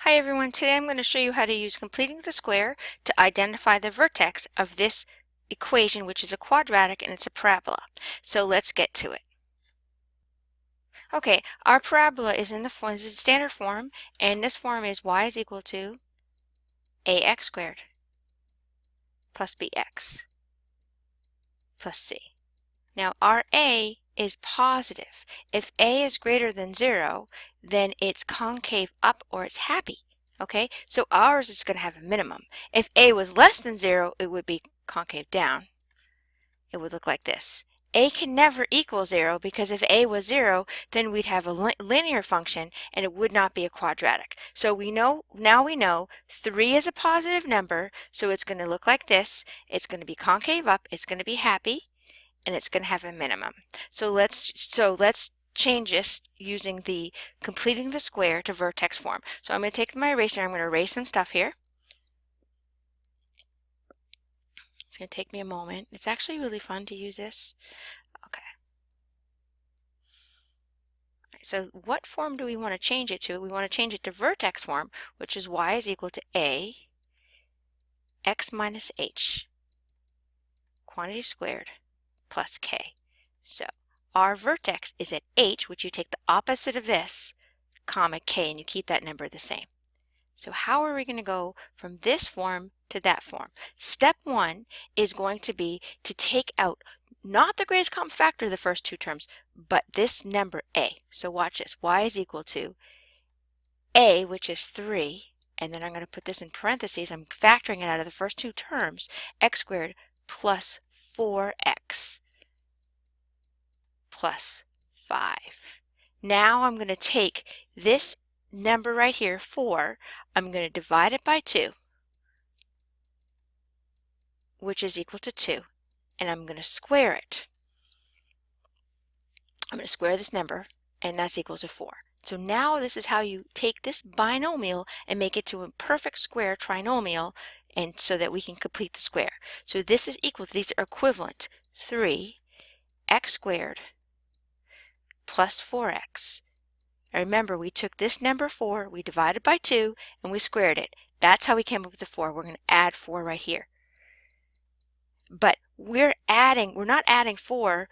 Hi everyone, today I'm going to show you how to use completing the square to identify the vertex of this equation, which is a quadratic and it's a parabola. So let's get to it. Okay, our parabola is in the standard form, and this form is y is equal to ax squared plus bx plus c. Now our a is positive. If a is greater than 0, then it's concave up or it's happy. Okay, so ours is going to have a minimum. If a was less than 0, it would be concave down. It would look like this. A can never equal 0 because if a was 0, then we'd have a linear function and it would not be a quadratic. So now we know 3 is a positive number, so it's going to look like this. It's going to be concave up, it's going to be happy, and it's going to have a minimum. So let's change this using the completing the square to vertex form. So I'm going to take my eraser, I'm going to erase some stuff here. It's going to take me a moment. It's actually really fun to use this. Okay. So what form do we want to change it to? We want to change it to vertex form, which is y is equal to a x minus h quantity squared plus k. So our vertex is at h, which you take the opposite of this, comma k, and you keep that number the same. So how are we going to go from this form to that form? Step 1 is going to be to take out not the greatest common factor of the first two terms, but this number a. So watch this. Y is equal to a, which is 3, and then I'm going to put this in parentheses. I'm factoring it out of the first two terms, x squared plus 4x plus 5. Now I'm going to take this number right here, 4, I'm going to divide it by 2, which is equal to 2, and I'm going to square it. I'm going to square this number, and that's equal to 4. So now this is how you take this binomial and make it to a perfect square trinomial, and so that we can complete the square. So this is equal to, these are equivalent, 3x squared plus 4x. Remember, we took this number 4, we divided by 2, and we squared it. That's how we came up with the 4. We're going to add 4 right here. But we're not adding 4.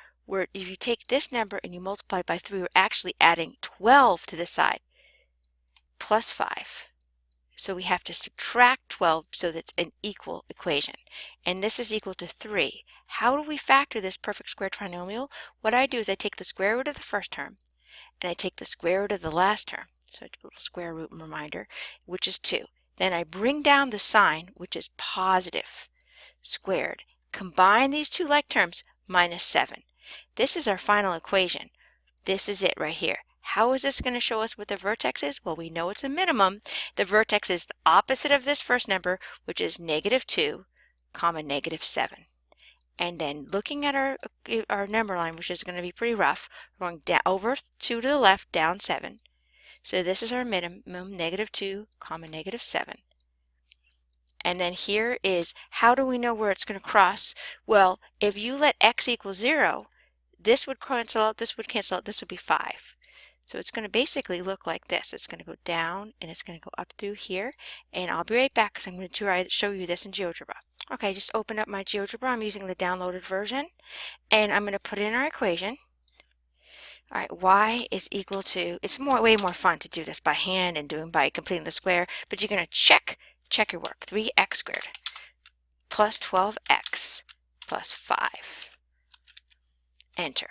If you take this number and you multiply it by 3, we're actually adding 12 to the side, plus 5. So we have to subtract 12 so that's an equal equation. And this is equal to 3. How do we factor this perfect square trinomial? What I do is I take the square root of the first term, and I take the square root of the last term, so a little square root reminder, which is 2. Then I bring down the sign, which is positive, squared. Combine these two like terms, minus 7. This is our final equation. This is it right here. How is this going to show us what the vertex is? Well, we know it's a minimum. The vertex is the opposite of this first number, which is -2, comma -7. And then looking at our number line, which is going to be pretty rough, we're going down over 2 to the left, down 7. So this is our minimum, -2, comma -7. And then here is, how do we know where it's going to cross? Well, if you let x equal 0, this would cancel out, this would cancel out, this would be 5. So it's going to basically look like this. It's going to go down and it's going to go up through here. And I'll be right back because I'm going to show you this in GeoGebra. Okay, just open up my GeoGebra. I'm using the downloaded version. And I'm going to put in our equation. All right, y is equal to, it's way more fun to do this by hand and doing by completing the square, but you're going to check your work. 3x squared plus 12x plus 5. Enter.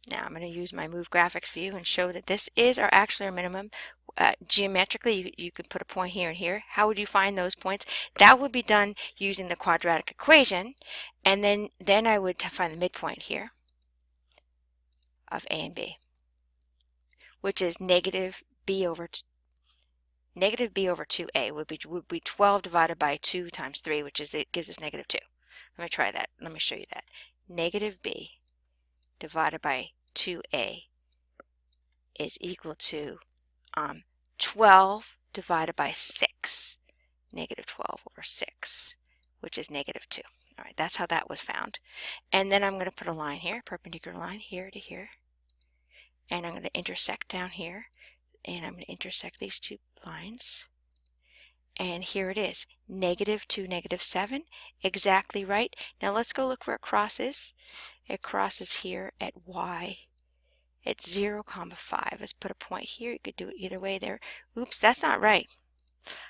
Now I'm going to use my Move Graphics view and show that this is actually our minimum. Geometrically, you could put a point here and here. How would you find those points? That would be done using the quadratic equation, and then I would find the midpoint here of a and b, which is negative b over 2a would be 12 divided by 2 times 3, which is, it gives us -2. Let me try that. Let me show you that. Negative b divided by 2a is equal to 12 divided by 6, -12 over 6, which is -2. All right, that's how that was found. And then I'm going to put a line here, perpendicular line here to here, and I'm going to intersect down here. And I'm going to intersect these two lines. And here it is, -2, -7. Exactly right. Now let's go look where it crosses. It crosses here at y at 0, 5. Let's put a point here. You could do it either way there. Oops, that's not right.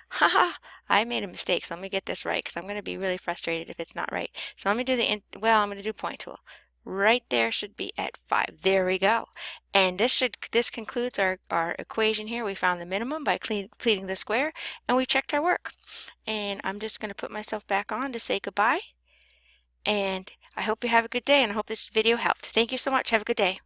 Haha, I made a mistake, so let me get this right because I'm going to be really frustrated if it's not right. So let me do I'm going to do point tool. Right there should be at 5. There we go. And this concludes our equation here. We found the minimum by completing the square, and we checked our work. And I'm just going to put myself back on to say goodbye. And I hope you have a good day, and I hope this video helped. Thank you so much. Have a good day.